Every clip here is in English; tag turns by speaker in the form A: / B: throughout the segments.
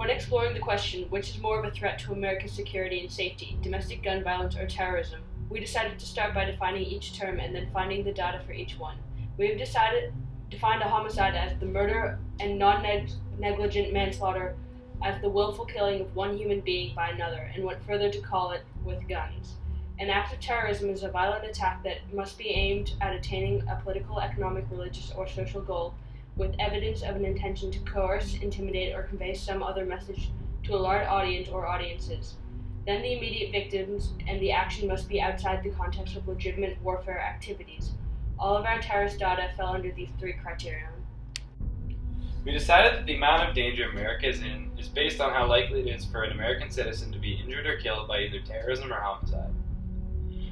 A: When exploring the question, which is more of a threat to America's security and safety, domestic gun violence or terrorism, we decided to start by defining each term and then finding the data for each one. We have defined a homicide as the murder and non-negligent manslaughter as the willful killing of one human being by another, and went further to call it with guns. An act of terrorism is a violent attack that must be aimed at attaining a political, economic, religious, or social goal with evidence of an intention to coerce, intimidate, or convey some other message to a large audience or audiences. Then the immediate victims and the action must be outside the context of legitimate warfare activities. All of our terrorist data fell under these three criteria.
B: We decided that the amount of danger America is in is based on how likely it is for an American citizen to be injured or killed by either terrorism or homicide.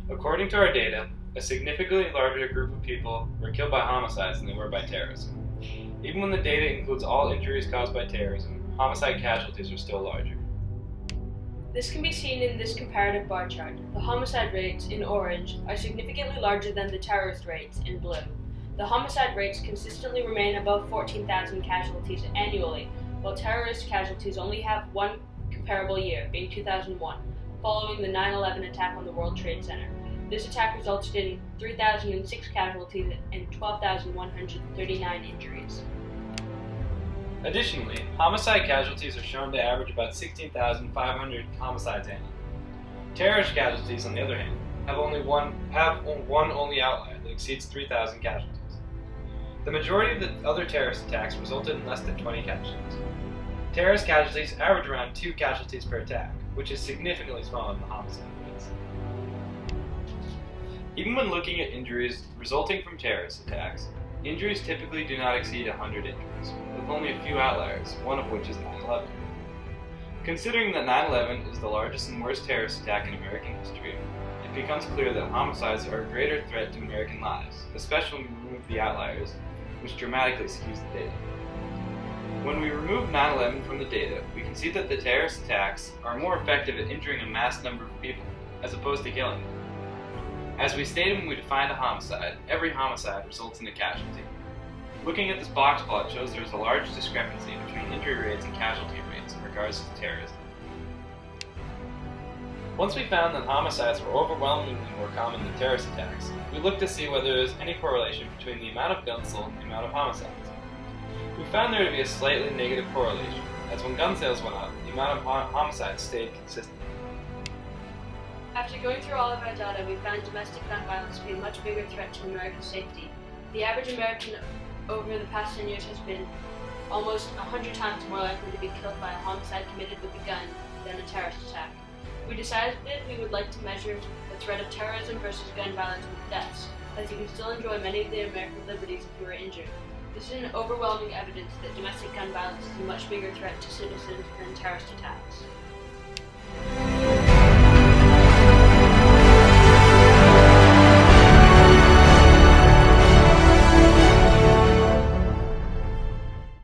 B: According to our data, a significantly larger group of people were killed by homicides than they were by terrorism. Even when the data includes all injuries caused by terrorism, homicide casualties are still larger.
A: This can be seen in this comparative bar chart. The homicide rates, in orange, are significantly larger than the terrorist rates, in blue. The homicide rates consistently remain above 14,000 casualties annually, while terrorist casualties only have one comparable year, being 2001, following the 9/11 attack on the World Trade Center. This attack resulted in 3,006 casualties and 12,139 injuries.
B: Additionally, homicide casualties are shown to average about 16,500 homicides annually. Terrorist casualties, on the other hand, have one outlier that exceeds 3,000 casualties. The majority of the other terrorist attacks resulted in less than 20 casualties. Terrorist casualties average around 2 casualties per attack, which is significantly smaller than the homicide rates. Even when looking at injuries resulting from terrorist attacks, injuries typically do not exceed 100 injuries, with only a few outliers, one of which is 9/11. Considering that 9/11 is the largest and worst terrorist attack in American history, it becomes clear that homicides are a greater threat to American lives, especially when we remove the outliers, which dramatically skews the data. When we remove 9/11 from the data, we can see that the terrorist attacks are more effective at injuring a mass number of people, as opposed to killing them. As we stated when we defined a homicide, every homicide results in a casualty. Looking at this box plot shows there is a large discrepancy between injury rates and casualty rates in regards to terrorism. Once we found that homicides were overwhelmingly more common than terrorist attacks, we looked to see whether there was any correlation between the amount of guns sold and the amount of homicides. We found there to be a slightly negative correlation, as when gun sales went up, the amount of homicides stayed consistent.
A: After going through all of our data, we found domestic gun violence to be a much bigger threat to American safety. The average American over the past 10 years has been almost 100 times more likely to be killed by a homicide committed with a gun than a terrorist attack. We decided we would like to measure the threat of terrorism versus gun violence with deaths, as you can still enjoy many of the American liberties if you are injured. This is an overwhelming evidence that domestic gun violence is a much bigger threat to citizens than terrorist attacks.